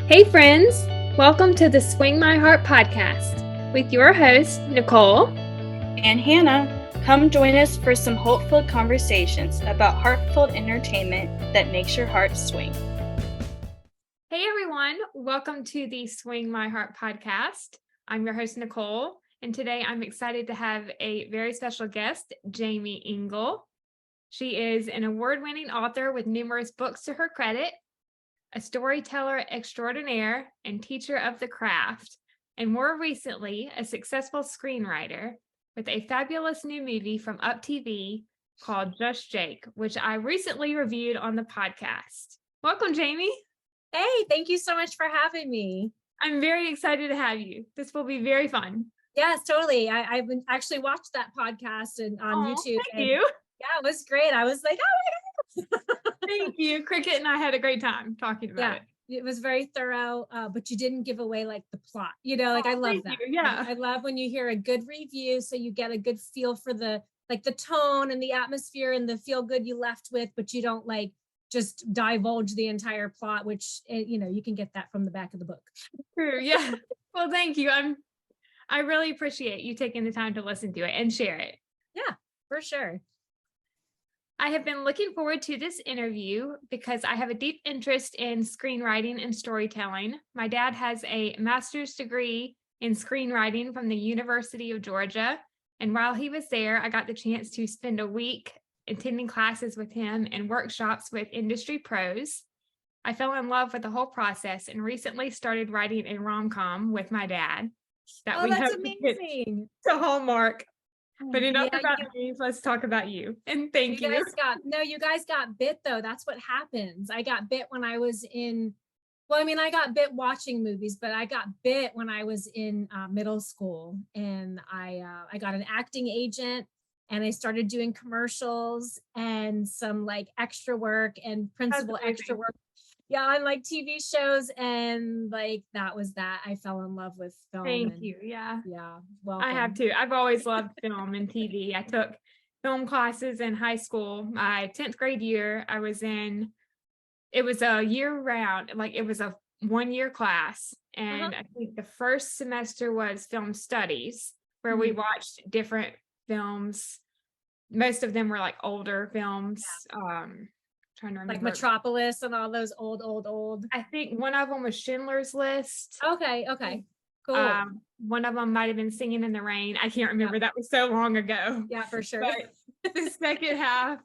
Hey friends, welcome to the Swing My Heart podcast with your host, Nicole and Hannah. Come join us for some hopeful conversations about heartfelt entertainment that makes your heart swing. Hey everyone, welcome to the Swing My Heart podcast. I'm your host, Nicole, and today I'm excited to have a very special guest, Jaimie Engle. She is an award-winning author with numerous books to her credit, a storyteller-extraordinaire and teacher of the craft, and more recently, a successful screenwriter with a fabulous new movie from Up TV called Just Jake, which I recently reviewed on the podcast. Welcome, Jaimie. Hey, thank you so much for having me. I'm very excited to have you. This will be very fun. Yes, totally. I've actually watched that podcast on YouTube. Thank you. Yeah, it was great. I was like, oh my God. Thank you. Cricket and I had a great time talking about it. It was very thorough, but you didn't give away like the plot. You know, I love that. Yeah. I love when you hear a good review, so you get a good feel for the tone and the atmosphere and the feel good you left with, but you don't like just divulge the entire plot, which you can get that from the back of the book. True. Yeah. Well, thank you. I really appreciate you taking the time to listen to it and share it. Yeah, for sure. I have been looking forward to this interview because I have a deep interest in screenwriting and storytelling. My dad has a master's degree in screenwriting from the University of Georgia. And while he was there, I got the chance to spend a week attending classes with him and workshops with industry pros. I fell in love with the whole process and recently started writing a rom-com with my dad. That's amazing. To Hallmark. But enough about me. Let's talk about you. And thank you. You guys got bit though. That's what happens. I got bit when I was I got bit watching movies, but I got bit when I was in middle school, and I got an acting agent, and I started doing commercials and some like extra work and principal extra work. Yeah, on like TV shows, and like that was that. I fell in love with film. Thank you. Yeah. Yeah. Well, I have too. I've always loved film and TV. I took film classes in high school. My 10th grade year, it was a year round, like it was a 1-year class. And I think the first semester was film studies, where we watched different films. Most of them were like older films. Yeah. Trying to remember, like Metropolis and all those old. I think one of them was Schindler's List. Okay, cool. One of them might have been Singing in the Rain. I can't remember. That was so long ago. Yeah, for sure. But the second half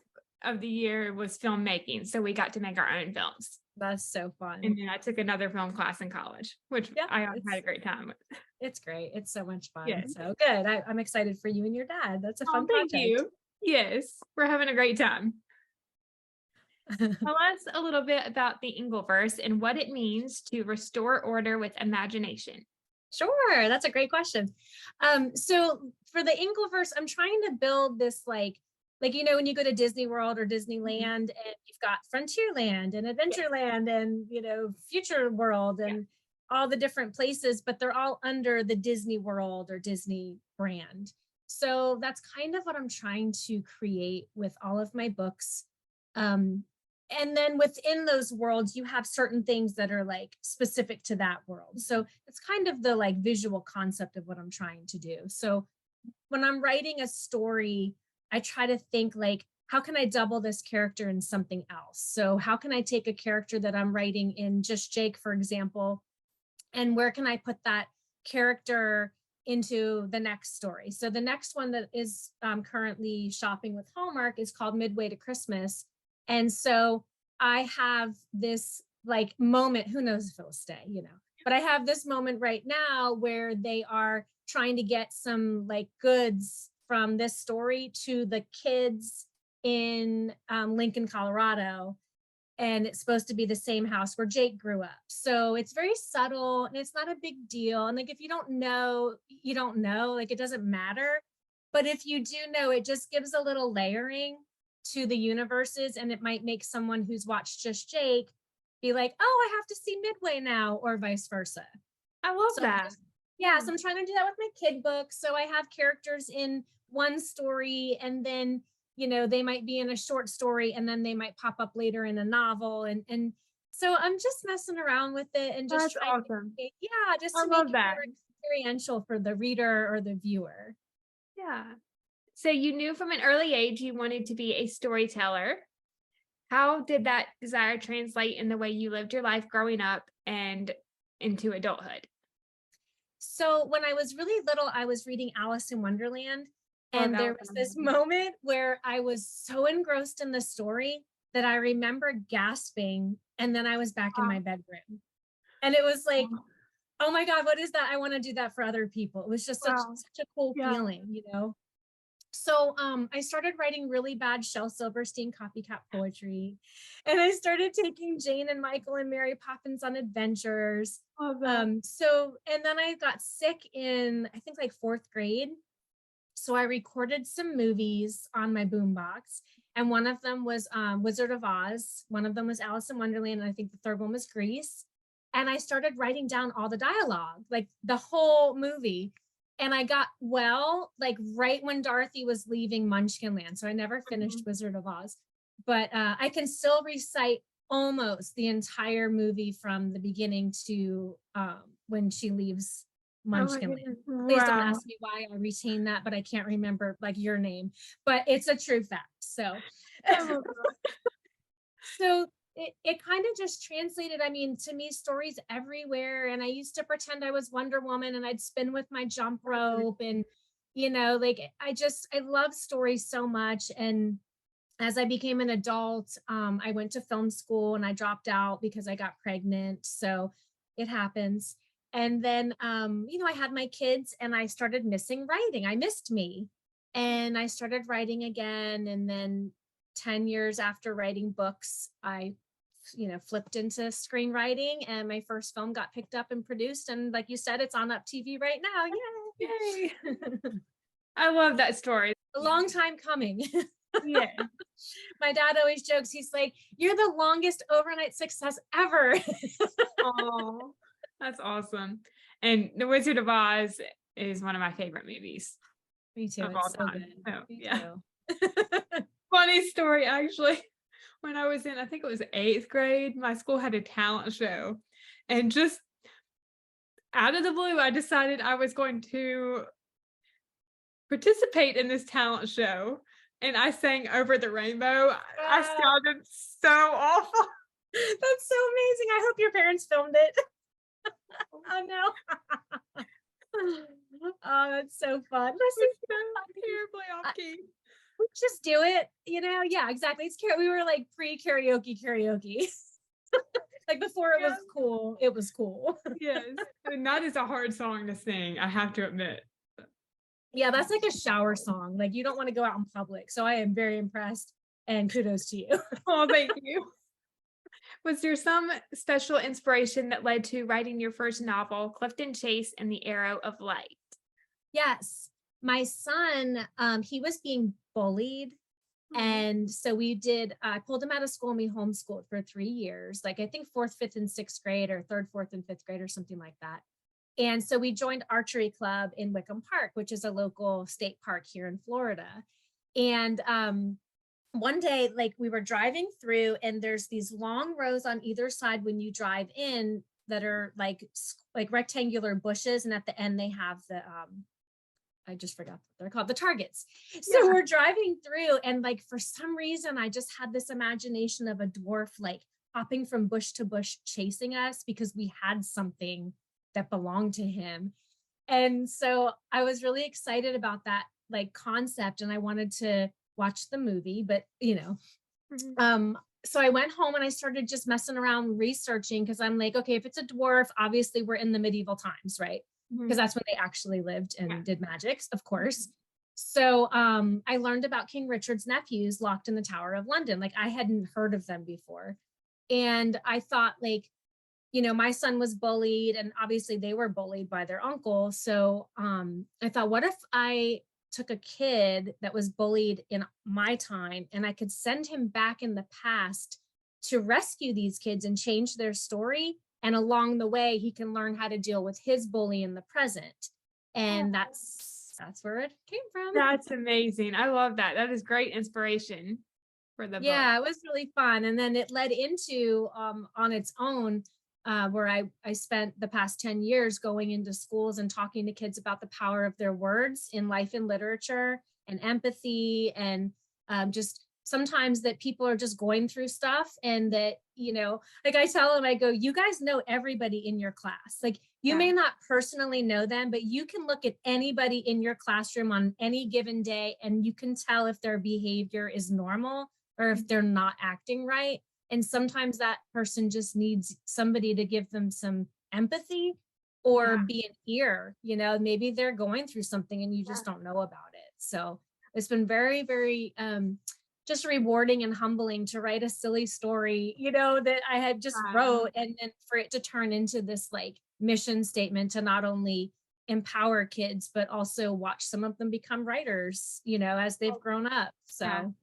of the year was filmmaking, so we got to make our own films. That's so fun. And then I took another film class in college, which I had a great time with. It's great. It's so much fun. Yeah. So good. I'm excited for you and your dad. That's a fun project. Thank you. Yes, we're having a great time. Tell us a little bit about the Engleverse and what it means to restore order with imagination. Sure, that's a great question. So for the Engleverse, I'm trying to build this like when you go to Disney World or Disneyland, and you've got Frontierland and Adventureland and Future World and all the different places, but they're all under the Disney World or Disney brand. So that's kind of what I'm trying to create with all of my books. And then within those worlds, you have certain things that are like specific to that world. So it's kind of the like visual concept of what I'm trying to do. So when I'm writing a story, I try to think like, how can I double this character in something else? So how can I take a character that I'm writing in Just Jake, for example, and where can I put that character into the next story? So the next one that is currently shopping with Hallmark is called Midway to Christmas. And so I have this like moment, who knows if it'll stay, but I have this moment right now where they are trying to get some like goods from this story to the kids in Lincoln, Colorado. And it's supposed to be the same house where Jake grew up. So it's very subtle and it's not a big deal. And like, if you don't know, you don't know, like it doesn't matter. But if you do know, it just gives a little layering to the universes, and it might make someone who's watched Just Jake be like, oh, I have to see Midway now, or vice versa. I love that. So I'm trying to do that with my kid books. So I have characters in one story, and then they might be in a short story, and then they might pop up later in a novel, and So I'm just messing around with it and just That's trying awesome. just I to love make it that. more experiential for the reader or the viewer. Yeah. So you knew from an early age you wanted to be a storyteller. How did that desire translate in the way you lived your life growing up and into adulthood? So when I was really little, I was reading Alice in Wonderland. Love And there was this moment where I was so engrossed in the story that I remember gasping. And then I was back in my bedroom. And it was like, oh my God, what is that? I want to do that for other people. It was just such a cool feeling, you know? So I started writing really bad Shel Silverstein copycat poetry. And I started taking Jane and Michael and Mary Poppins on adventures. And then I got sick in, I think like 4th grade. So I recorded some movies on my boombox. And one of them was Wizard of Oz. One of them was Alice in Wonderland. And I think the third one was Grease. And I started writing down all the dialogue, like the whole movie. And I got like right when Dorothy was leaving Munchkinland. So I never finished Wizard of Oz, but I can still recite almost the entire movie from the beginning to when she leaves Munchkinland. Please don't ask me why I retain that, but I can't remember like your name, but it's a true fact. So, so it kind of just translated, I mean, to me, stories everywhere. And I used to pretend I was Wonder Woman and I'd spin with my jump rope. And, you know, like I love stories so much. And as I became an adult, I went to film school and I dropped out because I got pregnant. So it happens. And then, you know, I had my kids and I started missing writing. I missed me and I started writing again. And then 10 years after writing books, I, you know, flipped into screenwriting and my first film got picked up and produced. And like you said, it's on Up TV right now. Yay. I love that story. A long time coming. Yeah. My dad always jokes, he's like, you're the longest overnight success ever. Oh, that's awesome. And The Wizard of Oz is one of my favorite movies. Me too. Of all It's so time. good. So, Me yeah. too. Funny story, actually. When I was in, I think it was 8th grade, my school had a talent show. And just out of the blue, I decided I was going to participate in this talent show. And I sang Over the Rainbow. I sounded so awful. That's so amazing. I hope your parents filmed it. Oh no. Oh, that's so fun. Listen, terribly off key. We just do it, you know? Yeah, exactly. We were like pre-karaoke. Like before it was cool, it was cool. Yes. And that is a hard song to sing, I have to admit. Yeah, that's like a shower song. Like you don't want to go out in public. So I am very impressed and kudos to you. Oh, thank you. Was there some special inspiration that led to writing your first novel, Clifton Chase and the Arrow of Light? Yes. My son, he was being bullied. And so I pulled him out of school and we homeschooled for 3 years, like I think 4th, 5th, and 6th grade or 3rd, 4th, and 5th grade or something like that. And so we joined archery club in Wickham Park, which is a local state park here in Florida. And one day, like we were driving through and there's these long rows on either side when you drive in that are like rectangular bushes. And at the end, they have the, I just forgot what they're called, the targets. So we're driving through and like, for some reason, I just had this imagination of a dwarf, like hopping from bush to bush, chasing us because we had something that belonged to him. And so I was really excited about that like concept and I wanted to watch the movie, but you know, so I went home and I started just messing around researching because I'm like, okay, if it's a dwarf, obviously we're in the medieval times, right? Because that's when they actually lived and did magics, of course. So I learned about King Richard's nephews locked in the Tower of London. Like I hadn't heard of them before. And I thought like, you know, my son was bullied and obviously they were bullied by their uncle. So I thought, what if I took a kid that was bullied in my time and I could send him back in the past to rescue these kids and change their story. And along the way, he can learn how to deal with his bully in the present. And that's where it came from. That's amazing. I love that. That is great inspiration for the book. Yeah, it was really fun. And then it led into on its own where I spent the past 10 years going into schools and talking to kids about the power of their words in life and literature and empathy and just sometimes that people are just going through stuff and that, you know, like I tell them, I go, you guys know everybody in your class. Like you may not personally know them, but you can look at anybody in your classroom on any given day and you can tell if their behavior is normal or if they're not acting right. And sometimes that person just needs somebody to give them some empathy or be an ear, you know, maybe they're going through something and you just don't know about it. So it's been very, very just rewarding and humbling to write a silly story, you know, that I had just wrote and then for it to turn into this like mission statement to not only empower kids, but also watch some of them become writers, you know, as they've grown up. So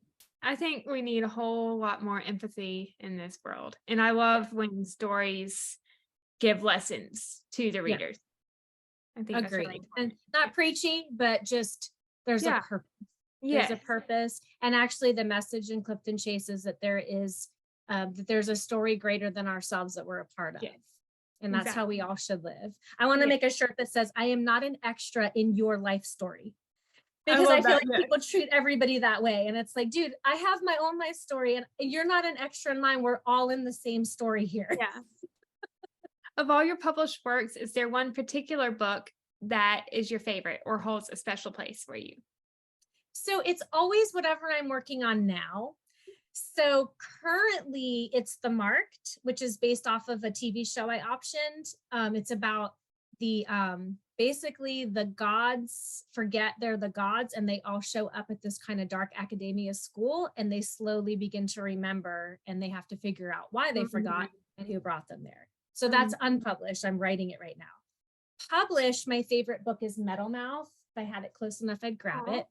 I think we need a whole lot more empathy in this world. And I love when stories give lessons to the readers. I think that's really important. And not preachy, but just there's a purpose. There's a purpose. And actually the message in Clifton Chase is that there is that there's a story greater than ourselves that we're a part of. And that's how we all should live. I want to make a shirt that says, I am not an extra in your life story. Because I feel like people treat everybody that way. And it's like, dude, I have my own life story and you're not an extra in mine. We're all in the same story here. Yeah. Of all your published works, is there one particular book that is your favorite or holds a special place for you? So it's always whatever I'm working on now. So currently it's The Marked, which is based off of a TV show I optioned. It's about the basically the gods forget they're the gods and they all show up at this kind of dark academia school and they slowly begin to remember and they have to figure out why they forgot and who brought them there. So that's unpublished. I'm writing it right now. Published, my favorite book is Metal Mouth. If I had it close enough, I'd grab it.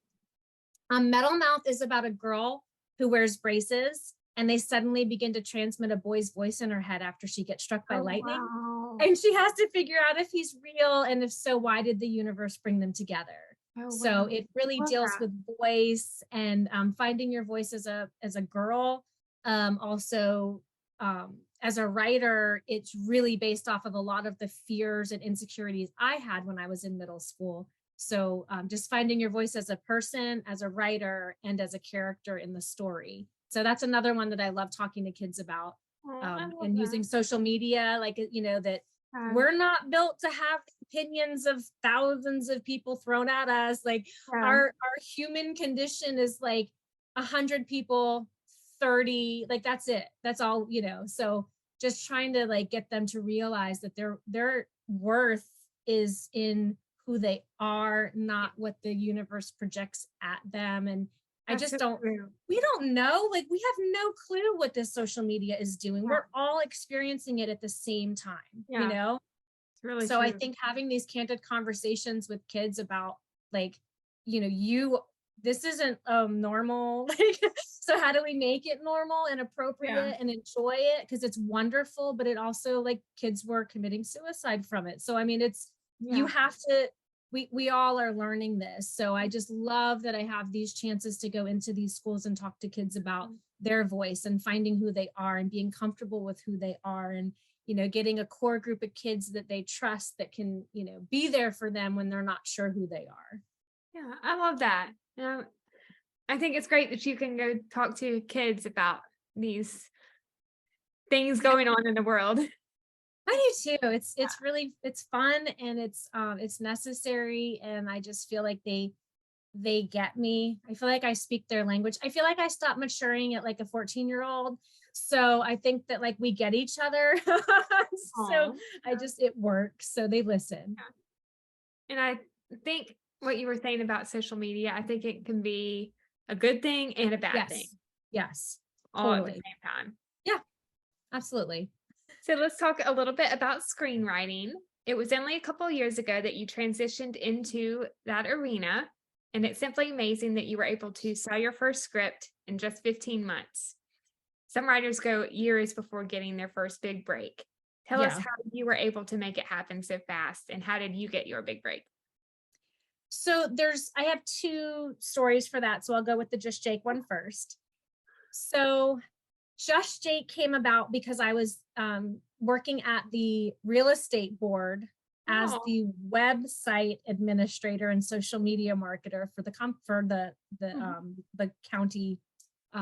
Metal Mouth is about a girl who wears braces and they suddenly begin to transmit a boy's voice in her head after she gets struck by lightning. Wow. And she has to figure out if he's real and if so, why did the universe bring them together? So it really deals with voice and finding your voice as a girl. Also, as a writer, it's really based off of a lot of the fears and insecurities I had when I was in middle school. So just finding your voice as a person, as a writer, and as a character in the story. So that's another one that I love talking to kids about and using social media, like, you know, that we're not built to have opinions of thousands of people thrown at us. Like our human condition is like 100 people, 30, like that's it. That's all, you know. So just trying to like get them to realize that their worth is in who they are, not what the universe projects at them. And I just we don't know, like we have no clue what this social media is doing. We're all experiencing it at the same time, you know? It's really so true. I think having these candid conversations with kids about like, you know, this isn't normal. Like, so how do we make it normal and appropriate and enjoy it? Because it's wonderful, but it also like kids were committing suicide from it. So, I mean, it's, you have to, we all are learning this. So I just love that I have these chances to go into these schools and talk to kids about their voice and finding who they are and being comfortable with who they are and, you know, getting a core group of kids that they trust that can, you know, be there for them when they're not sure who they are. Yeah, I love that. You know, I think it's great that you can go talk to kids about these things going on in the world. I do too. It's really, it's fun and it's necessary. And I just feel like they get me. I feel like I speak their language. I feel like I stopped maturing at like a 14-year-old. So I think that like we get each other. So it works. So they listen. And I think what you were saying about social media, I think it can be a good thing and a bad thing. Yes. All at the same time. Yeah, absolutely. So let's talk a little bit about screenwriting. It was only a couple of years ago that you transitioned into that arena, and it's simply amazing that you were able to sell your first script in just 15 months. Some writers go years before getting their first big break. Tell us how you were able to make it happen so fast, and how did you get your big break? So I have two stories for that. So I'll go with the Just Jake one first. So Just Jake came about because I was working at the real estate board as Oh, the website administrator and social media marketer for the county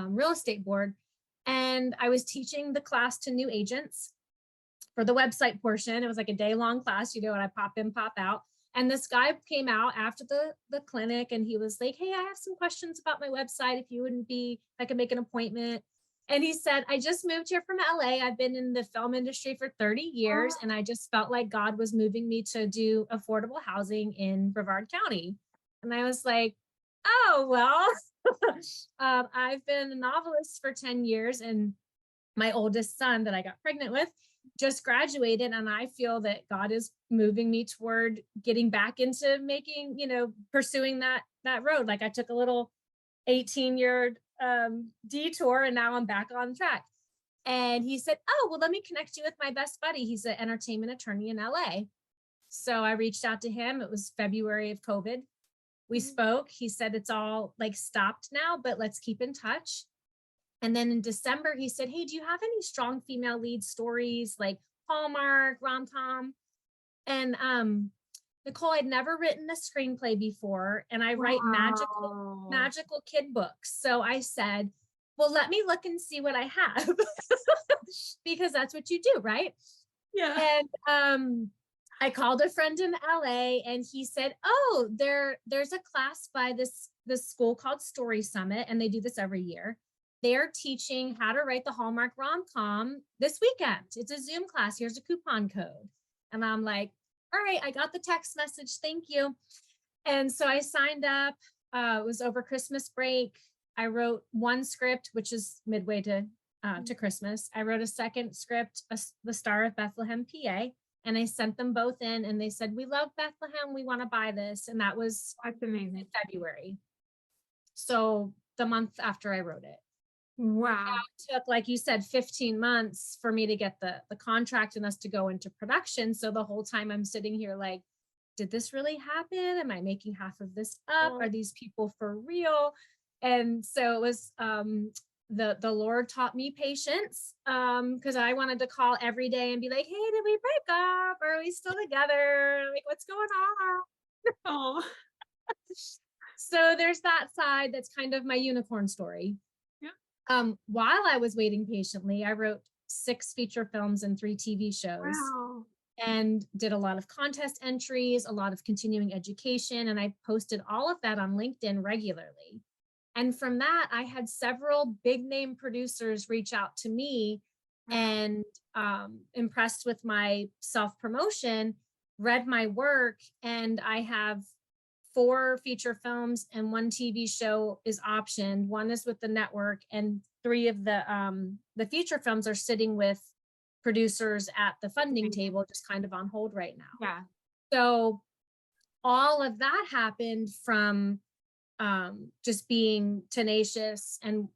real estate board. And I was teaching the class to new agents for the website portion. It was like a day-long class, and I pop in, pop out. And this guy came out after the clinic and he was like, hey, I have some questions about my website. If you wouldn't be, I could make an appointment. And he said, I just moved here from LA. I've been in the film industry for 30 years. And I just felt like God was moving me to do affordable housing in Brevard County. And I was like, oh, well, I've been a novelist for 10 years. And my oldest son that I got pregnant with just graduated. And I feel that God is moving me toward getting back into making, pursuing that road. Like I took a little 18-year detour and now I'm back on track. And he said, oh, well, let me connect you with my best buddy. He's an entertainment attorney in LA. So I reached out to him. It was February of COVID. We spoke. He said, it's all like stopped now, but let's keep in touch. And then in December, he said, hey, do you have any strong female lead stories like Hallmark, rom-com? And Nicole, I'd never written a screenplay before, and I write magical kid books. So I said, well, let me look and see what I have because that's what you do, right? yeah. And I called a friend in LA and he said, oh, there's a class by this school called Story Summit, and they do this every year. They're teaching how to write the Hallmark rom-com this weekend. It's a Zoom class. Here's a coupon code. And I'm like, all right, I got the text message. Thank you. And so I signed up. It was over Christmas break. I wrote one script, which is midway to Christmas. I wrote a second script, The Star of Bethlehem, PA. And I sent them both in and they said, we love Bethlehem. We want to buy this. And that's amazing. In February. So the month after I wrote it. Wow. It took, like you said, 15 months for me to get the contract and us to go into production. So the whole time I'm sitting here like, did this really happen? Am I making half of this up? Are these people for real? And so it was the Lord taught me patience because I wanted to call every day and be like, hey, did we break up? Are we still together? Like, what's going on? Oh. So there's that side that's kind of my unicorn story. While I was waiting patiently, I wrote 6 feature films and 3 TV shows. Wow. And did a lot of contest entries, a lot of continuing education, and I posted all of that on LinkedIn regularly. And from that, I had several big name producers reach out to me and impressed with my self-promotion, read my work, and I have 4 feature films and 1 TV show is optioned. 1 is with the network, and 3 of the feature films are sitting with producers at the funding table, just kind of on hold right now. Yeah. So all of that happened from just being tenacious and,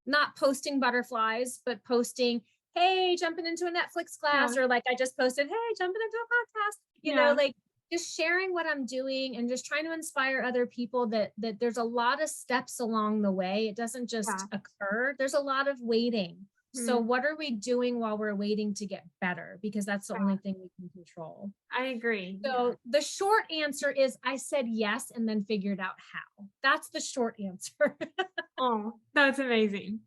not posting butterflies, but posting, hey, jumping into a Netflix class, or like I just posted, hey, jumping into a podcast, like just sharing what I'm doing and just trying to inspire other people that there's a lot of steps along the way. It doesn't just occur. There's a lot of waiting. So what are we doing while we're waiting to get better? Because that's the only thing we can control. I agree. So the short answer is I said yes and then figured out how. That's the short answer. Oh, that's amazing.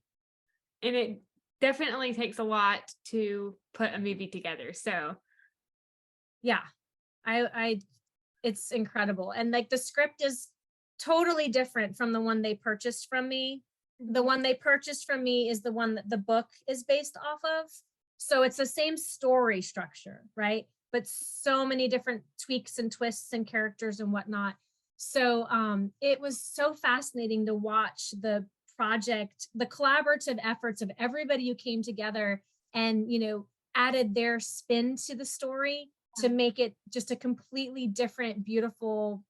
And it definitely takes a lot to put a movie together. So yeah, it's incredible. And like the script is totally different from the one they purchased from me. The one they purchased from me is the one that the book is based off of. So it's the same story structure, right? But so many different tweaks and twists and characters and whatnot. So it was so fascinating to watch the project, the collaborative efforts of everybody who came together and, added their spin to the story to make it just a completely different, beautiful,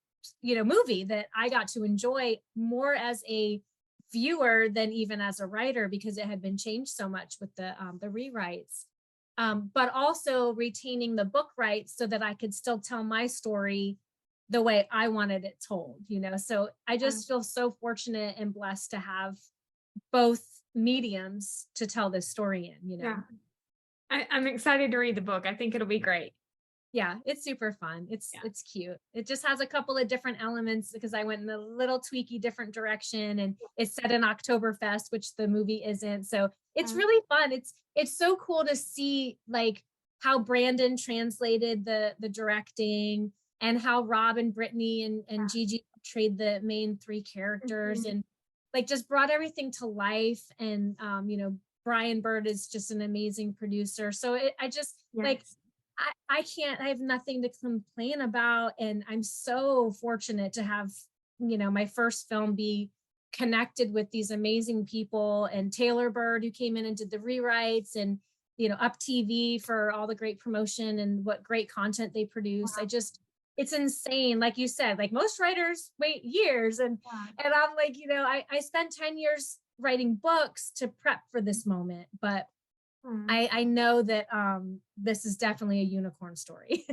movie that I got to enjoy more as a viewer than even as a writer, because it had been changed so much with the rewrites, but also retaining the book rights so that I could still tell my story the way I wanted it told, so I just feel so fortunate and blessed to have both mediums to tell this story in, you know? Yeah. I'm excited to read the book. I think it'll be great. Yeah, it's super fun. It's cute. It just has a couple of different elements because I went in a little tweaky different direction, and it's set in Oktoberfest, which the movie isn't. So it's really fun. It's so cool to see like how Brandon translated the directing, and how Rob and Brittany and Gigi portrayed the main three characters, and like just brought everything to life. And you know, Brian Bird is just an amazing producer. So I just like I have nothing to complain about. And I'm so fortunate to have, you know, my first film be connected with these amazing people, and Taylor Bird, who came in and did the rewrites, and, you know, Up TV for all the great promotion and what great content they produce. It's insane. Like you said, like most writers wait years, and I'm like, you know, I spent 10 years writing books to prep for this moment, but I know that this is definitely a unicorn story.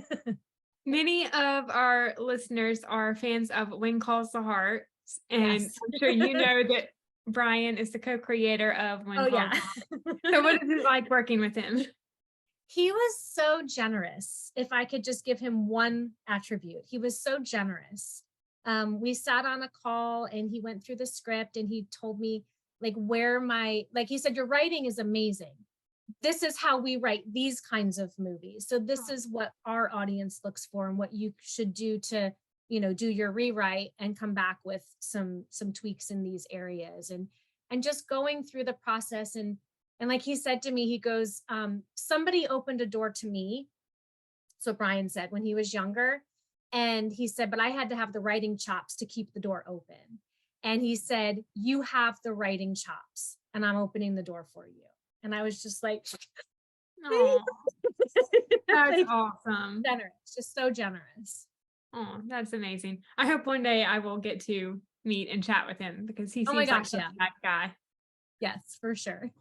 Many of our listeners are fans of When Calls the Heart, and I'm sure you know that Brian is the co-creator of When Calls the Heart. So what is it like working with him? He was so generous. If I could just give him one attribute, he was so generous. We sat on a call and he went through the script and he told me like like he said, your writing is amazing. This is how we write these kinds of movies. So this is what our audience looks for, and what you should do to, you know, do your rewrite and come back with some tweaks in these areas, and just going through the process. And like he said to me, he goes, somebody opened a door to me. So Brian said when he was younger, and he said, but I had to have the writing chops to keep the door open. And he said, you have the writing chops, and I'm opening the door for you. And I was just like, oh, that's like, awesome. Generous, just so generous. Oh, that's amazing. I hope one day I will get to meet and chat with him, because he seems like that guy. Yes, for sure.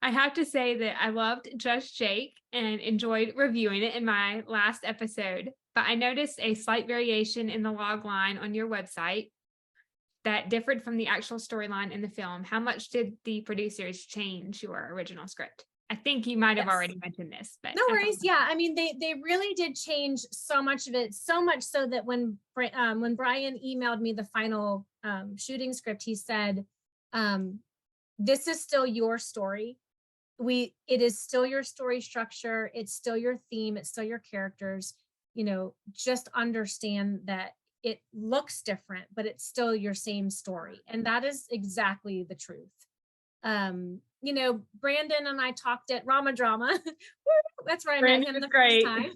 I have to say that I loved Just Jake and enjoyed reviewing it in my last episode, but I noticed a slight variation in the log line on your website that differed from the actual storyline in the film. How much did the producers change your original script? I think you might have already mentioned this, but no worries. Yeah, I mean, they really did change so much of it, so much so that when Brian emailed me the final shooting script, he said, this is still your story. It is still your story structure. It's still your theme. It's still your characters. You know, just understand that it looks different, but it's still your same story. And that is exactly the truth. You know, Brandon and I talked at Rama Drama. That's where I met him the first time.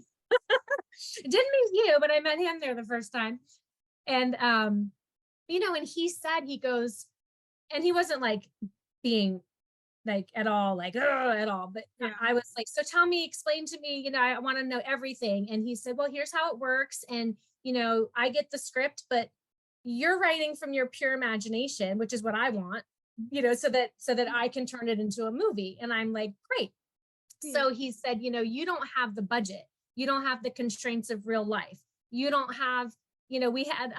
Didn't meet you, but I met him there the first time. And, you know, and he said, he goes, and he wasn't like being like at all, like, at all. But I was like, so tell me, explain to me, you know, I want to know everything. And he said, well, here's how it works. And, you know, I get the script, but you're writing from your pure imagination, which is what I want, you know, so that I can turn it into a movie. And I'm like, great. So he said, you know, you don't have the budget. You don't have the constraints of real life. You don't have, you know, we had,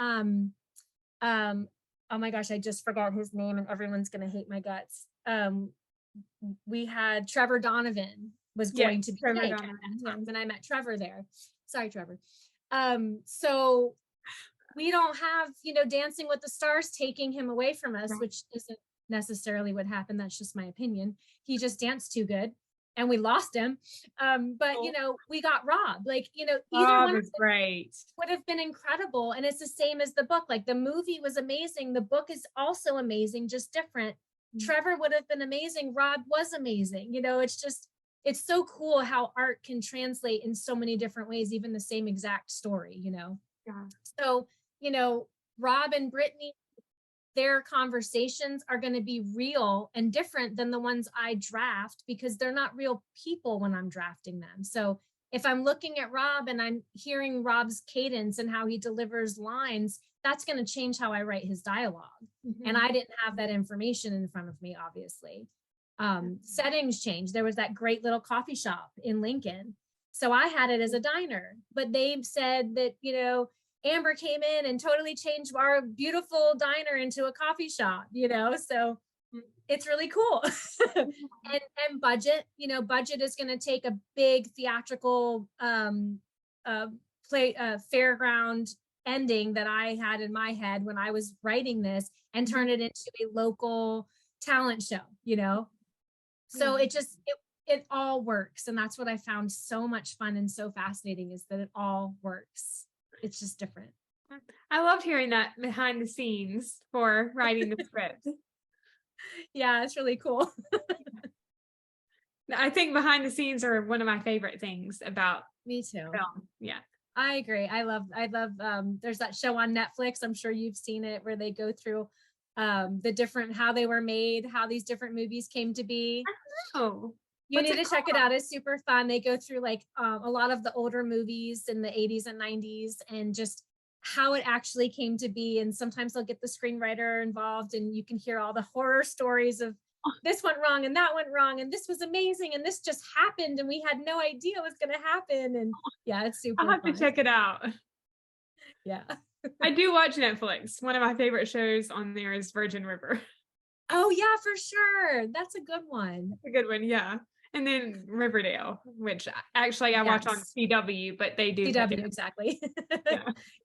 oh my gosh, I just forgot his name and everyone's going to hate my guts. We had Trevor Donovan was going to be Jake at that time, and I met Trevor there. Sorry, Trevor. So we don't have, you know, Dancing with the Stars taking him away from us, which isn't necessarily what happened. That's just my opinion. He just danced too good and we lost him. But you know, we got Rob. Like, you know, either one was great. Would have been incredible. And it's the same as the book. Like the movie was amazing. The book is also amazing, just different. Trevor would have been amazing. Rob was amazing. You know, it's just, it's so cool how art can translate in so many different ways, even the same exact story, you know? So, you know, Rob and Brittany, their conversations are going to be real and different than the ones I draft, because they're not real people when I'm drafting them. So if I'm looking at Rob and I'm hearing Rob's cadence and how he delivers lines, that's going to change how I write his dialogue. And I didn't have that information in front of me, obviously. Settings changed. There was that great little coffee shop in Lincoln. So I had it as a diner, but they said that, you know, Amber came in and totally changed our beautiful diner into a coffee shop, you know? So it's really cool. and budget, budget is going to take a big theatrical fairground ending that I had in my head when I was writing this and turn it into a local talent show, so it all works. And that's what I found so much fun and so fascinating, is that it all works. It's just different. I loved hearing that behind the scenes for writing the script. Yeah, it's really cool. I think behind the scenes are one of my favorite things about me too. film. Yeah. I agree. I love there's that show on Netflix. I'm sure you've seen it, where they go through the different, how they were made, how these different movies came to be. Oh, you need to check it out. It's super fun. They go through like a lot of the older movies in the 80s and 90s and just how it actually came to be. And sometimes they'll get the screenwriter involved, and you can hear all the horror stories of this went wrong and that went wrong and this was amazing and this just happened and we had no idea was going to happen. And yeah, it's super I'll have fun. to check it out. Yeah. I do watch Netflix. One of my favorite shows on there is Virgin River. Oh yeah, for sure. That's a good one. A good one, yeah. And then Riverdale, which actually I watch on CW, but they do CW, exactly. Yeah,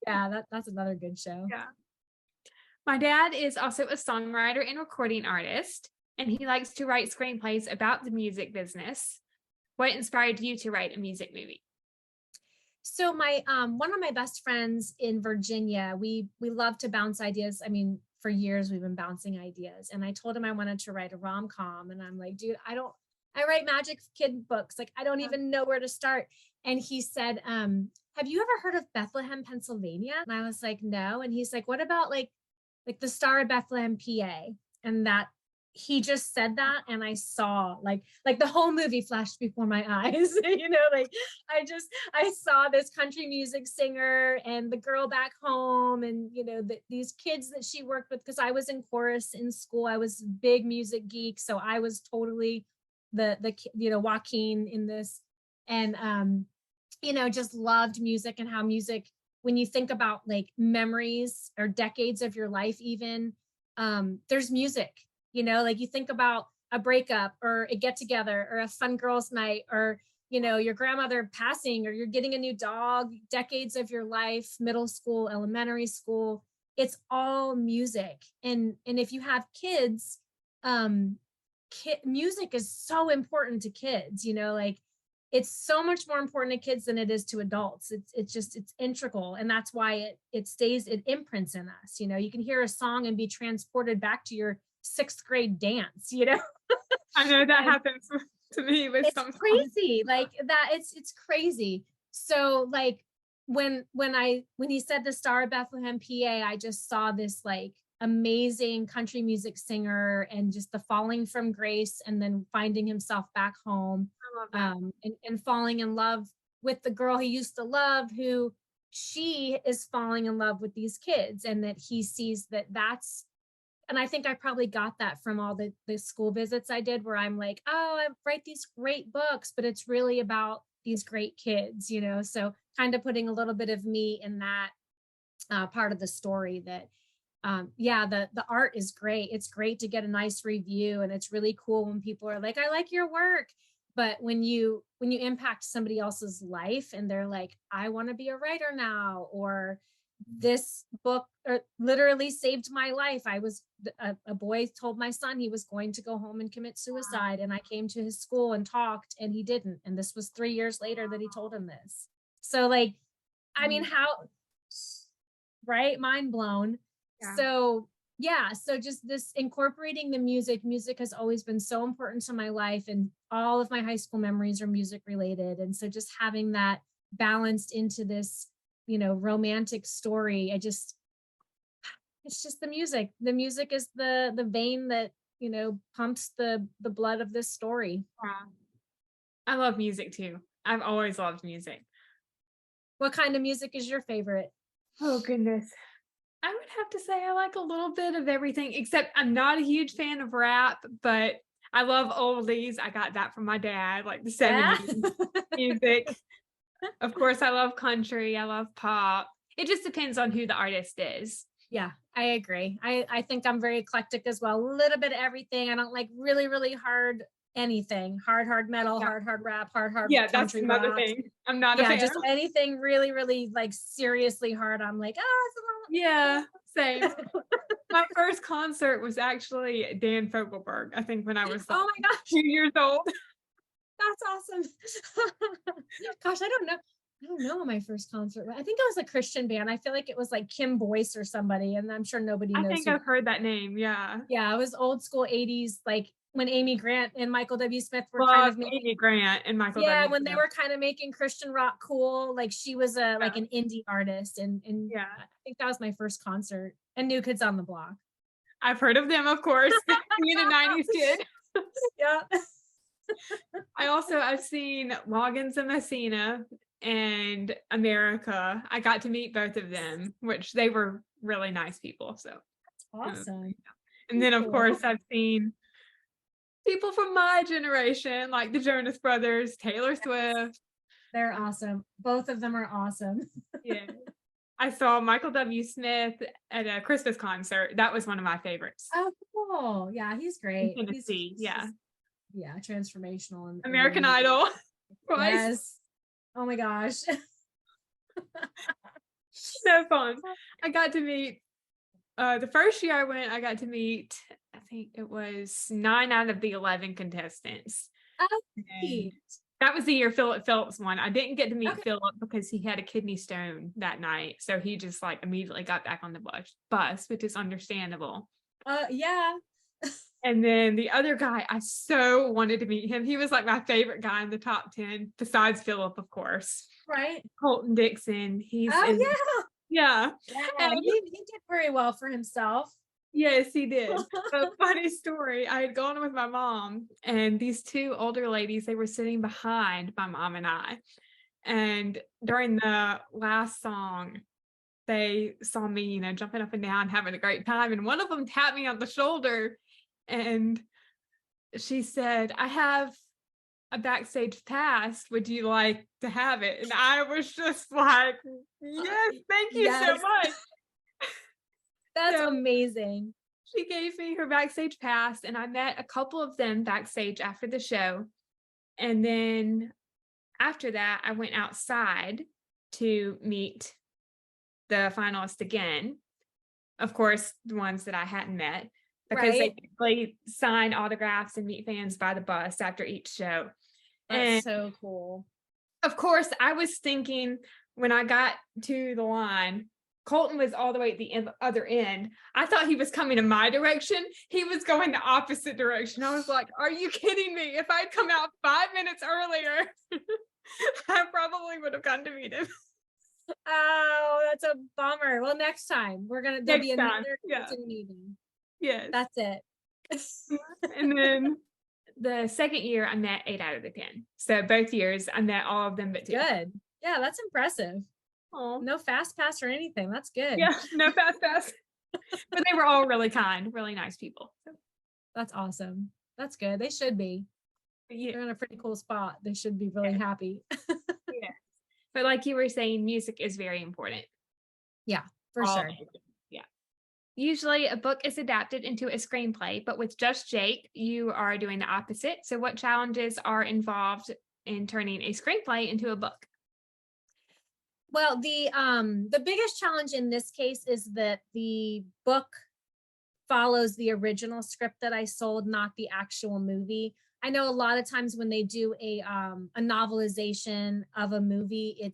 yeah, that's another good show. Yeah. My dad is also a songwriter and recording artist, and he likes to write screenplays about the music business. What inspired you to write a music movie? So my one of my best friends in Virginia, we love to bounce ideas. I mean, for years we've been bouncing ideas, and I told him I wanted to write a rom-com, and I'm like, dude, I write magic kid books. Like, I don't even know where to start. And he said, have you ever heard of Bethlehem, Pennsylvania? And I was like, no. And he's like, what about like the Star of Bethlehem, PA? And that he just said that, and I saw like the whole movie flashed before my eyes. Like I saw this country music singer and the girl back home, and these kids that she worked with, because I was in chorus in school. I was a big music geek, so I was totally the Joaquin in this, and just loved music, and how music, when you think about like memories or decades of your life, even there's music. Like you think about a breakup or a get together or a fun girls night, or your grandmother passing, or you're getting a new dog, decades of your life, middle school, elementary school, it's all music. And if you have kids, music is so important to kids. Like it's so much more important to kids than it is to adults. It's integral, and that's why it imprints in us. You can hear a song and be transported back to your 6th grade dance. I know that happens to me with it's crazy like that. It's crazy. So like when he said the Star of Bethlehem, PA, I just saw this like amazing country music singer, and just the falling from grace, and then finding himself back home, and falling in love with the girl he used to love, who she is falling in love with these kids, and that he sees that's. And I think I probably got that from all the school visits I did, where I'm like, oh, I write these great books, but it's really about these great kids, so kind of putting a little bit of me in that part of the story. That the art is great. It's great to get a nice review, and it's really cool when people are like, I like your work. But when you impact somebody else's life, and they're like, I want to be a writer now, or this book literally saved my life. A boy told my son he was going to go home and commit suicide, and I came to his school and talked, and he didn't. And this was 3 years later that he told him this. So like, I mean, how, right? Mind blown. Yeah. So just this incorporating the music has always been so important to my life, and all of my high school memories are music related. And so just having that balanced into this, romantic story, it's just the music. The music is the vein that, pumps the blood of this story. Wow. I love music too. I've always loved music. What kind of music is your favorite? Oh goodness. I would have to say I like a little bit of everything, except I'm not a huge fan of rap, but I love oldies. I got that from my dad, like the 70s music. Of course, I love country. I love pop. It just depends on who the artist is. Yeah, I agree. I think I'm very eclectic as well. A little bit of everything. I don't like really, really hard anything. Hard metal, Yeah. hard rap, hard Yeah, that's country another rock. thing. I'm not a Yeah, fan just of. anything really, really like seriously hard. I'm like, Yeah, same. oh, My first concert was actually Dan Fogelberg, I think when I was like oh my gosh, 2 years old. that's awesome. Gosh, I don't know my first concert. I think it was a Christian band. I feel like it was like Kim Boyce or somebody, and I'm sure nobody I knows think who. I've heard that name, yeah. Yeah, it was old school 80s, like when Amy Grant and Michael W. Smith were kind Love of making, Amy Grant and Michael yeah, W. when they Smith. were kind of making Christian rock cool. Like she was a Yeah, like an indie artist, and yeah. I think that was my first concert. And New Kids on the Block. I've heard of them, of course, being a 90s kid. Yeah. I've seen Loggins and Messina and America. I got to meet both of them, which they were really nice people. So Awesome. and then of Cool. course I've seen people from my generation, like the Jonas Brothers, Taylor Swift. They're awesome. Both of them are awesome. Yeah. I saw Michael W. Smith at a Christmas concert. That was one of my favorites. Oh, cool. Yeah, he's great. In Tennessee, yeah. Yeah, transformational. And American Idol. Twice. Yes. Oh my gosh. So fun. I got to meet the first year I went, I got to meet, I think it was 9 out of the 11 contestants. Oh, And that was the year Philip Phillips won. I didn't get to meet okay. Philip because he had a kidney stone that night. So he just like immediately got back on the bus, which is understandable. Yeah. And then the other guy, I so wanted to meet him. He was like my favorite guy in the top 10, besides Philip, of course. Right. Colton Dixon. He's Oh, in, yeah. yeah. He did very well for himself. Yes, he did. A funny story. I had gone with my mom, and these two older ladies, they were sitting behind my mom and I. And during the last song, they saw me, jumping up and down, having a great time. And one of them tapped me on the shoulder and she said, I have a backstage pass. Would you like to have it? And I was just like, yes, thank you so much. That's amazing. She gave me her backstage pass, and I met a couple of them backstage after the show. And then after that, I went outside to meet the finalists again. Of course, the ones that I hadn't met, because they typically sign autographs and meet fans by the bus after each show. That's so cool. Of course, I was thinking when I got to the line, Colton was all the way at the other end. I thought he was coming in my direction. He was going the opposite direction. I was like, are you kidding me? If I'd come out 5 minutes earlier, I probably would have gotten to meet him. Oh, that's a bummer. Well, next time there'll be another meeting. Yes. That's it. And then the second year I met 8 out of the 10. So both years I met all of them but 2. Good. Yeah, that's impressive. Oh, no fast pass or anything. That's good. Yeah, no fast pass. But they were all really kind, really nice people. So. That's awesome. That's good. They should be. Yeah. They're in a pretty cool spot. They should be really happy. Yeah. But like you were saying, music is very important. Yeah, for sure. Yeah. Usually a book is adapted into a screenplay, but with Just Jake, you are doing the opposite. So what challenges are involved in turning a screenplay into a book? Well, the biggest challenge in this case is that the book follows the original script that I sold, not the actual movie. I know a lot of times when they do a novelization of a movie,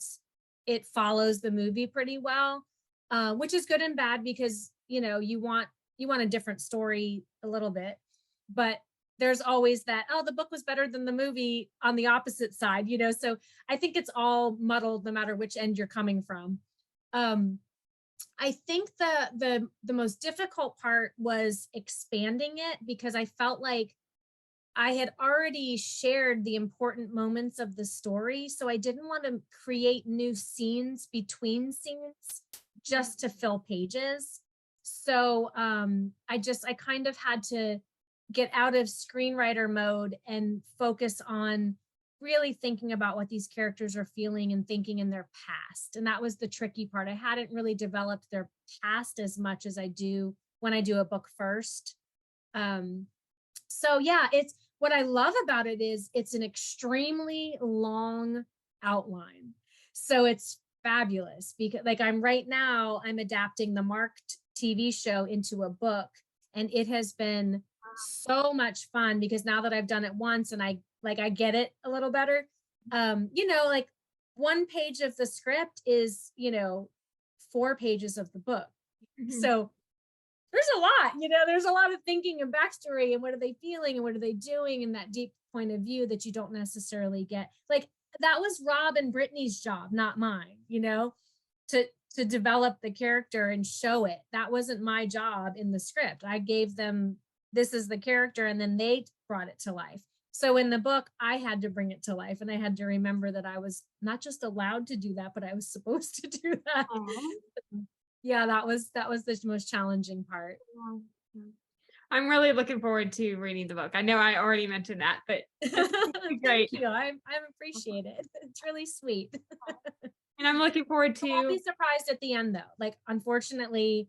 it follows the movie pretty well, which is good and bad because you want a different story a little bit, but there's always that, oh, the book was better than the movie on the opposite side, so I think it's all muddled no matter which end you're coming from. I think the most difficult part was expanding it because I felt like I had already shared the important moments of the story, so I didn't want to create new scenes between scenes just to fill pages. So I kind of had to get out of screenwriter mode and focus on really thinking about what these characters are feeling and thinking in their past. And that was the tricky part. I hadn't really developed their past as much as I do when I do a book first. So yeah, it's what I love about it is it's an extremely long outline. So it's fabulous because like I'm adapting the Marked TV show into a book, and it has been so much fun because now that I've done it once and I get it a little better. Like one page of the script is, 4 pages of the book. Mm-hmm. So there's a lot, there's a lot of thinking and backstory and what are they feeling and what are they doing and that deep point of view that you don't necessarily get. Like that was Rob and Brittany's job, not mine, to develop the character and show it. That wasn't my job in the script. I gave them, this is the character, and then they brought it to life. So in the book, I had to bring it to life, and I had to remember that I was not just allowed to do that, but I was supposed to do that. Yeah, that was the most challenging part. I'm really looking forward to reading the book. I know I already mentioned that, but it's great. Thank you. I appreciate it. It's really sweet. And I'm looking forward to. I'll be surprised at the end, though. Like, unfortunately,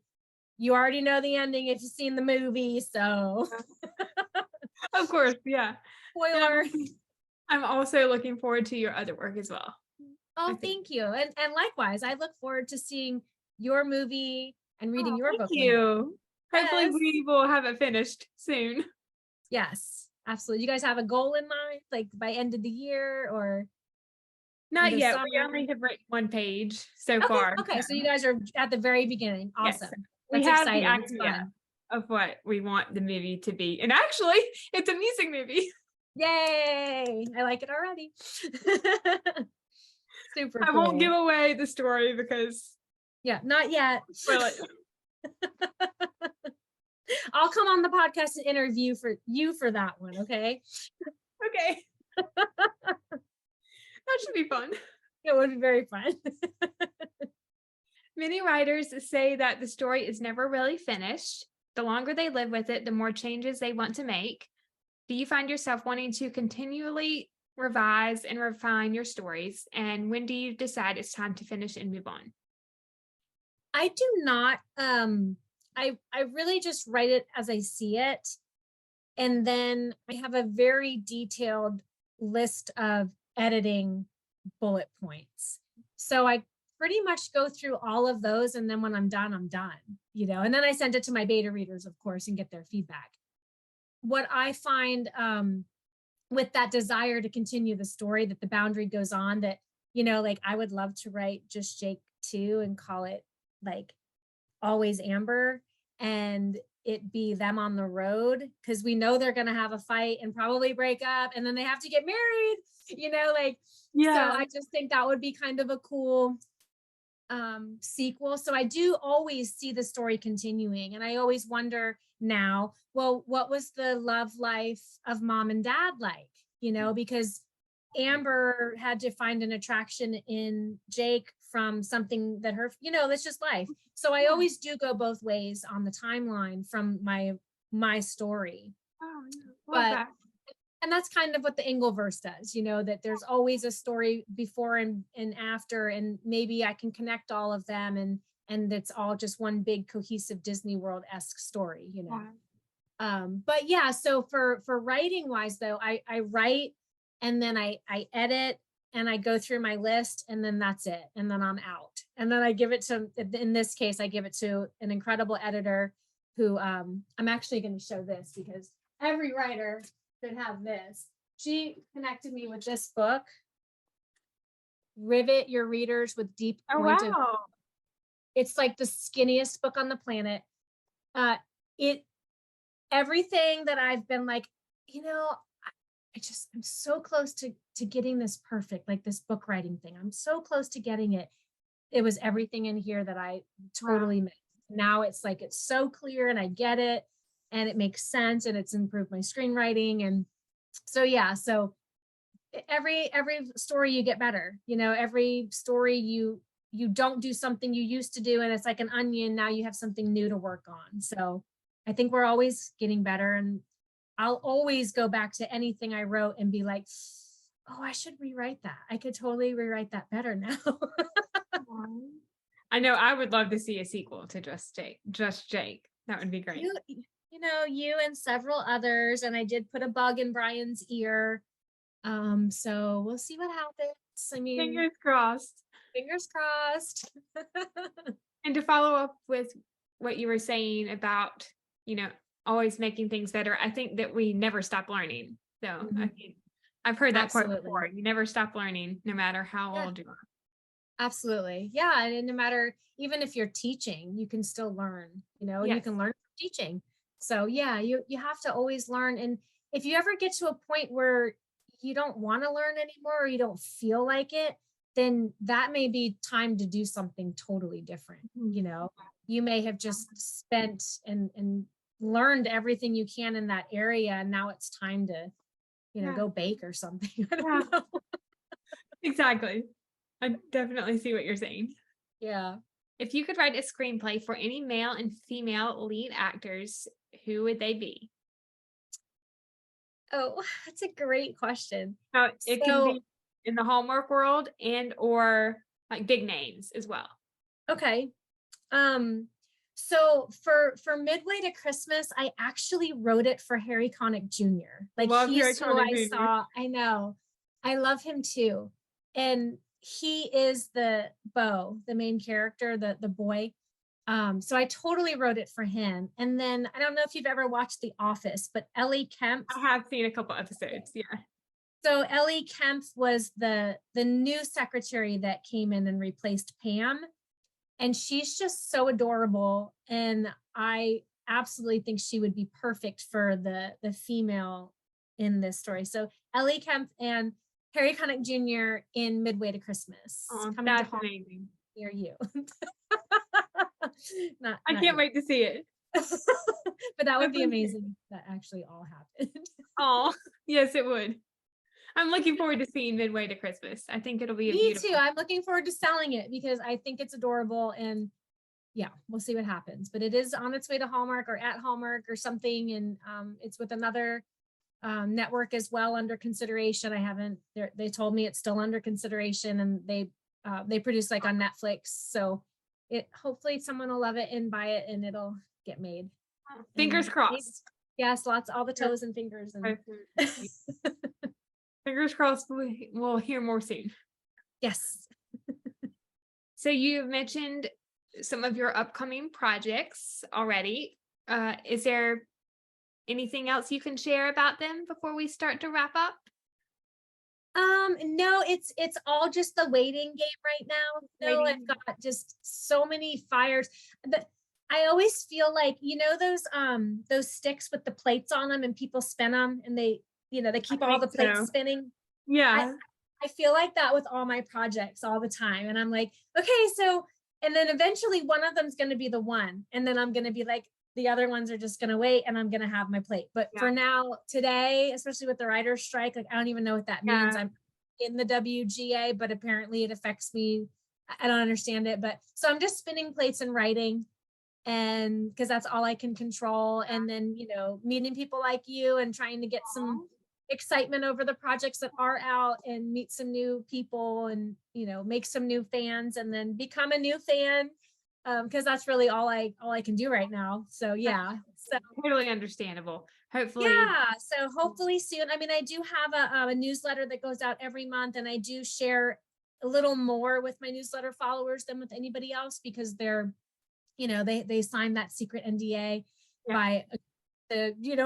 you already know the ending if you've seen the movie, so. Of course, yeah. Spoiler. I'm also looking forward to your other work as well. Oh, thank you. And likewise, I look forward to seeing your movie and reading your book. Thank you. Hopefully we will have it finished soon. Yes, absolutely. You guys have a goal in mind, like by end of the year or? Not yet. We only have written 1 page so far. Okay, so you guys are at the very beginning. Awesome. Yes. That's we have exciting. the idea of what we want the movie to be. And actually, it's a music movie. Yay! I like it already. Super cool. I won't give away the story because... Yeah, not yet. I'll come on the podcast and interview for you for that one, okay? Okay. That should be fun. It would be very fun. Many writers say that the story is never really finished. The longer they live with it, the more changes they want to make. Do you find yourself wanting to continually revise and refine your stories? And when do you decide it's time to finish and move on? I do not. I really just write it as I see it. And then I have a very detailed list of editing bullet points. So I pretty much go through all of those. And then when I'm done, and then I send it to my beta readers, of course, and get their feedback. What I find with that desire to continue the story, that the boundary goes on, that, like I would love to write Just Jake 2 and call it like Always Amber, and it be them on the road, because we know they're going to have a fight and probably break up, and then they have to get married, yeah. So I just think that would be kind of a cool sequel. So I do always see the story continuing, and I always wonder now, well, what was the love life of mom and dad like, because Amber had to find an attraction in Jake from something that her, that's just life. So I always do go both ways on the timeline from my story. And that's kind of what the Engleverse does, that there's always a story before and after, and maybe I can connect all of them, and it's all just one big cohesive Disney World-esque story, But yeah, so for writing wise though, I write, and then I edit, and I go through my list, and then that's it. And then I'm out. And then I give it to, in this case, I give it to an incredible editor who, I'm actually going to show this because every writer should have this. She connected me with this book, Rivet Your Readers with Deep Point of. It's like the skinniest book on the planet. Everything that I've been like, I'm so close to getting this perfect, like this book writing thing. I'm so close to getting it. It was everything in here that I totally missed. Now it's like, it's so clear and I get it and it makes sense and it's improved my screenwriting. And so, yeah, so every story you get better, every story you don't do something you used to do, and it's like an onion. Now you have something new to work on. So I think we're always getting better, and I'll always go back to anything I wrote and be like, oh, I should rewrite that. I could totally rewrite that better now. I know I would love to see a sequel to Just Jake. That would be great. You and several others, and I did put a bug in Brian's ear. So we'll see what happens. I mean, Fingers crossed. Fingers crossed. And to follow up with what you were saying about, always making things better, I think that we never stop learning. So I think I've heard that quote before. You never stop learning, no matter how old you are. Absolutely. Yeah. And no matter, even if you're teaching, you can still learn, Yes. You can learn from teaching. So yeah, you have to always learn. And if you ever get to a point where you don't want to learn anymore, or you don't feel like it, then that may be time to do something totally different. You may have just spent and learned everything you can in that area, and now it's time to, go bake or something. I don't know. Exactly. I definitely see what you're saying. Yeah. If you could write a screenplay for any male and female lead actors, who would they be? Oh, that's a great question. Now, it can be in the Hallmark world or like big names as well. Okay. So for Midway to Christmas, I actually wrote it for Harry Connick Jr. Like, he's who I saw. I know. I love him too. And he is the Beau, the main character, the boy. So I totally wrote it for him. And then I don't know if you've ever watched The Office, but Ellie Kemp. I have seen a couple episodes. Yeah. So Ellie Kemp was the new secretary that came in and replaced Pam. And she's just so adorable. And I absolutely think she would be perfect for the female in this story. So Ellie Kemp and Harry Connick Jr. in Midway to Christmas. Oh, that's amazing. Near you. I can't wait to see it. But that would be amazing if that actually all happened. Oh, yes, it would. I'm looking forward to seeing Midway to Christmas. I think it'll be beautiful. Me too. I'm looking forward to selling it because I think it's adorable, and yeah, we'll see what happens. But it is on its way to Hallmark or at Hallmark or something, and it's with another network as well under consideration. They told me it's still under consideration, and they produce like on Netflix. So hopefully someone will love it and buy it, and it'll get made. Fingers crossed. Yes, all the toes and fingers. And fingers crossed we'll hear more soon. Yes. So you mentioned some of your upcoming projects already. Is there anything else you can share about them before we start to wrap up? No, it's all just the waiting game right now. No, I've got just so many fires. I always feel like, those sticks with the plates on them and people spin them and they keep all the plates spinning. Yeah. I feel like that with all my projects all the time. And I'm like, okay, so, and then eventually one of them's going to be the one. And then I'm going to be like, the other ones are just going to wait and I'm going to have my plate. But for now, today, especially with the writer's strike, like, I don't even know what that means. I'm in the WGA, but apparently it affects me. I don't understand it. But so I'm just spinning plates and writing, and because that's all I can control. And then, meeting people like you and trying to get some excitement over the projects that are out and meet some new people and, make some new fans and then become a new fan. Because that's really all I can do right now. So yeah, so totally understandable. Hopefully, So hopefully soon. I mean, I do have a newsletter that goes out every month, and I do share a little more with my newsletter followers than with anybody else because they're, they signed that secret NDA by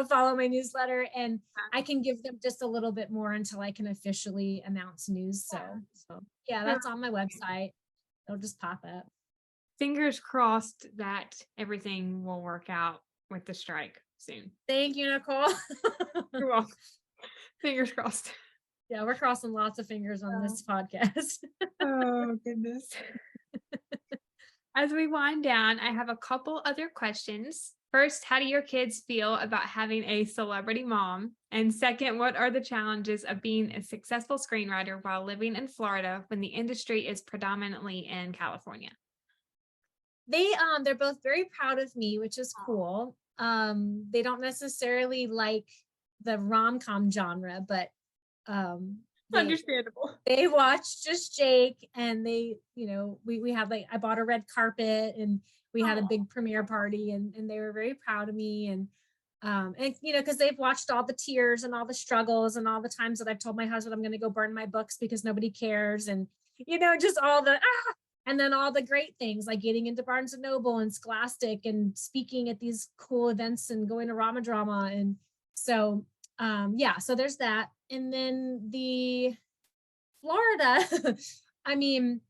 follow my newsletter, and I can give them just a little bit more until I can officially announce news. So yeah, that's on my website. It'll just pop up. Fingers crossed that everything will work out with the strike soon. Thank you, Nicole. You're welcome. Fingers crossed. Yeah, we're crossing lots of fingers on this podcast. Oh, goodness. As we wind down, I have a couple other questions. First, how do your kids feel about having a celebrity mom? And second, what are the challenges of being a successful screenwriter while living in Florida when the industry is predominantly in California? They're both very proud of me, which is cool. They don't necessarily like the rom-com genre, but Understandable. They watched Just Jake, and they, we had like, I bought a red carpet, and we had a big premiere party, and they were very proud of me. And because they've watched all the tears and all the struggles and all the times that I've told my husband I'm going to go burn my books because nobody cares, and just all the and then all the great things like getting into Barnes and Noble and Scholastic and speaking at these cool events and going to Rama Drama. And so so there's that. And then the Florida, I mean,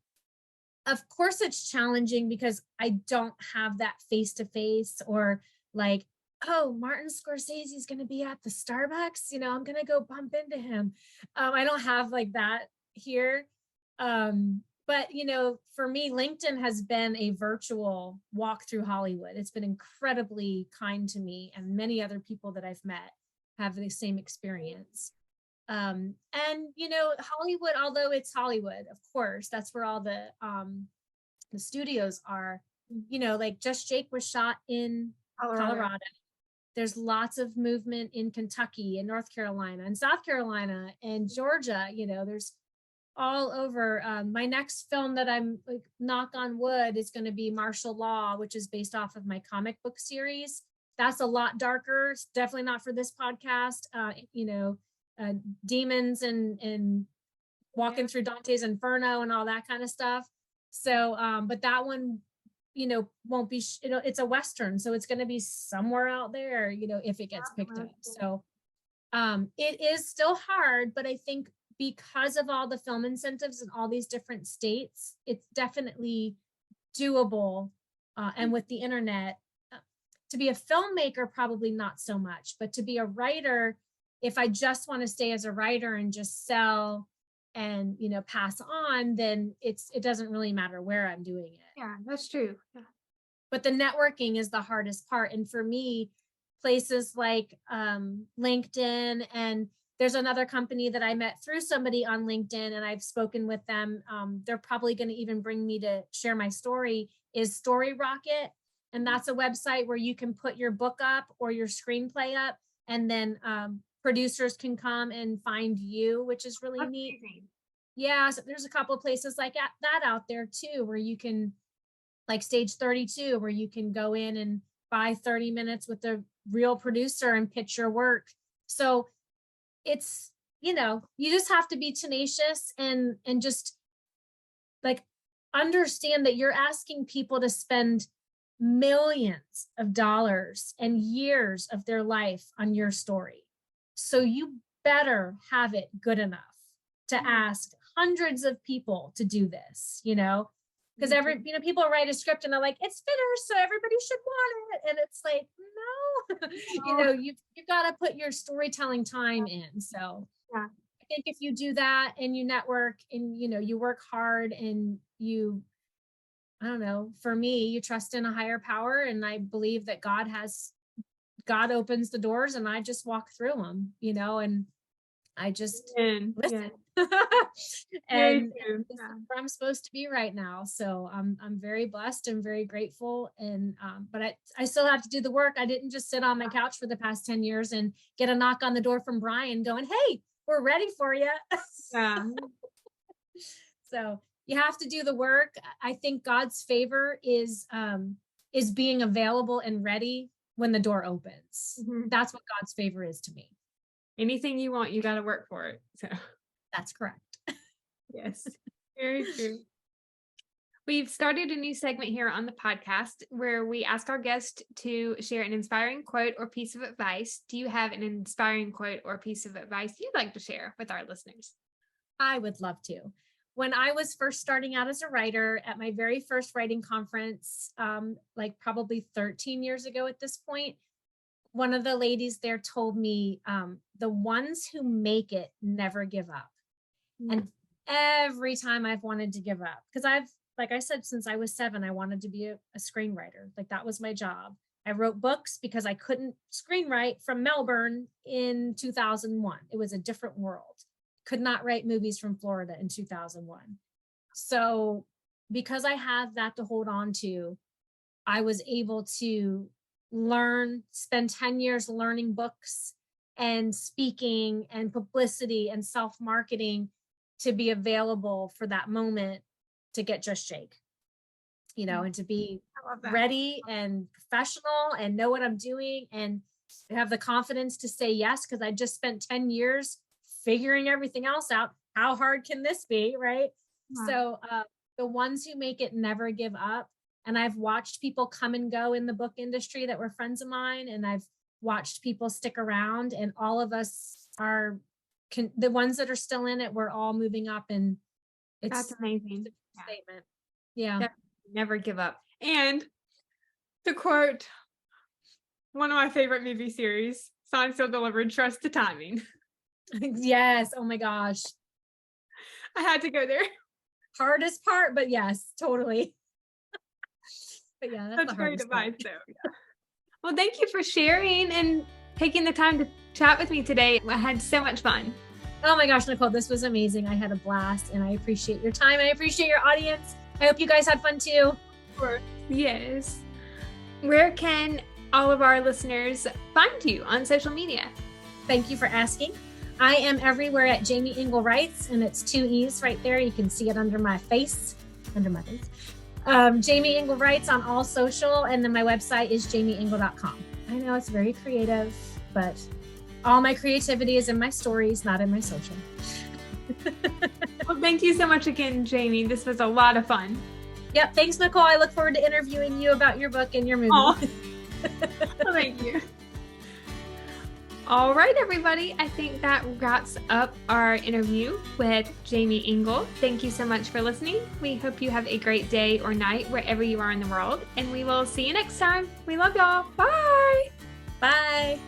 of course it's challenging because I don't have that face-to-face, or like, oh, Martin Scorsese is going to be at the Starbucks, I'm going to go bump into him. I don't have like that here. But, for me, LinkedIn has been a virtual walk through Hollywood. It's been incredibly kind to me, and many other people that I've met have the same experience. And, Hollywood, although it's Hollywood, of course, that's where all the studios are, like Just Jake was shot in Colorado. There's lots of movement in Kentucky and North Carolina and South Carolina and Georgia. There's all over. My next film that I'm like, knock on wood, is going to be Martial Law, which is based off of my comic book series. That's a lot darker. It's definitely not for this podcast. Demons and walking through Dante's Inferno and all that kind of stuff. So, but that one, won't be, it's a Western, so it's going to be somewhere out there, if it gets picked up. So, it is still hard, but I think because of all the film incentives in all these different states, it's definitely doable. And with the internet, to be a filmmaker, probably not so much, but to be a writer, if I just want to stay as a writer and just sell and, pass on, then it doesn't really matter where I'm doing it. Yeah, that's true. Yeah. But the networking is the hardest part. And for me, places like LinkedIn, and there's another company that I met through somebody on LinkedIn, and I've spoken with them. They're probably going to even bring me to share my story, is Story Rocket. And that's a website where you can put your book up or your screenplay up, and then producers can come and find you, which is really neat. Amazing. Yeah, so there's a couple of places like that out there too, where you can, like Stage 32, where you can go in and buy 30 minutes with a real producer and pitch your work. So it's, you just have to be tenacious and just like understand that you're asking people to spend millions of dollars and years of their life on your story. So you better have it good enough to ask hundreds of people to do this, because people write a script and they're like, it's finished, so everybody should want it. And it's like, no, you've got to put your storytelling time in. So I think if you do that and you network and, you work hard and I don't know, for me, you trust in a higher power. And I believe that God opens the doors and I just walk through them, and I just listen. And this is where I'm supposed to be right now. So I'm very blessed and very grateful. And but I still have to do the work. I didn't just sit on my couch for the past 10 years and get a knock on the door from Brian going, hey, we're ready for you. So you have to do the work. I think God's favor is being available and ready when the door opens. Mm-hmm. That's what God's favor is to me. Anything you want, you got to work for it. So that's correct. Yes, very true. We've started a new segment here on the podcast where we ask our guests to share an inspiring quote or piece of advice. Do you have an inspiring quote or piece of advice you'd like to share with our listeners? I would love to. When I was first starting out as a writer at my very first writing conference, like probably 13 years ago at this point, one of the ladies there told me, the ones who make it never give up. Mm-hmm. And every time I've wanted to give up, because like I said, since I was 7, I wanted to be a screenwriter. Like that was my job. I wrote books because I couldn't screenwrite from Melbourne in 2001. It was a different world. Could not write movies from Florida in 2001. So because I had that to hold on to, I was able to spend 10 years learning books and speaking and publicity and self-marketing to be available for that moment to get just shake, and to be ready and professional and know what I'm doing and have the confidence to say yes, because I just spent 10 years figuring everything else out. How hard can this be, right? Wow. So the ones who make it never give up. And I've watched people come and go in the book industry that were friends of mine, and I've watched people stick around, and all of us are the ones that are still in it. We're all moving up, and that's amazing. Statement. Yeah. Definitely never give up. And to quote one of my favorite movie series, Signed, Sealed, Delivered, trust the timing. Yes. Oh my gosh. I had to go there. Hardest part, but yes, totally. But yeah, that's great advice though. Yeah. Well, thank you for sharing and taking the time to chat with me today. I had so much fun. Oh my gosh, Nicole, this was amazing. I had a blast, and I appreciate your time. I appreciate your audience. I hope you guys had fun too. Sure. Yes. Where can all of our listeners find you on social media? Thank you for asking. I am everywhere at Jaimie Engle Writes, and it's 2 E's right there. You can see it under my face. Jaimie Engle Writes on all social, and then my website is jaimieengle.com. I know it's very creative, but all my creativity is in my stories, not in my social. Well, thank you so much again, Jaimie. This was a lot of fun. Yep. Thanks, Nicole. I look forward to interviewing you about your book and your movie. Well, thank you. All right, everybody. I think that wraps up our interview with Jaimie Engle. Thank you so much for listening. We hope you have a great day or night wherever you are in the world, and we will see you next time. We love y'all. Bye. Bye.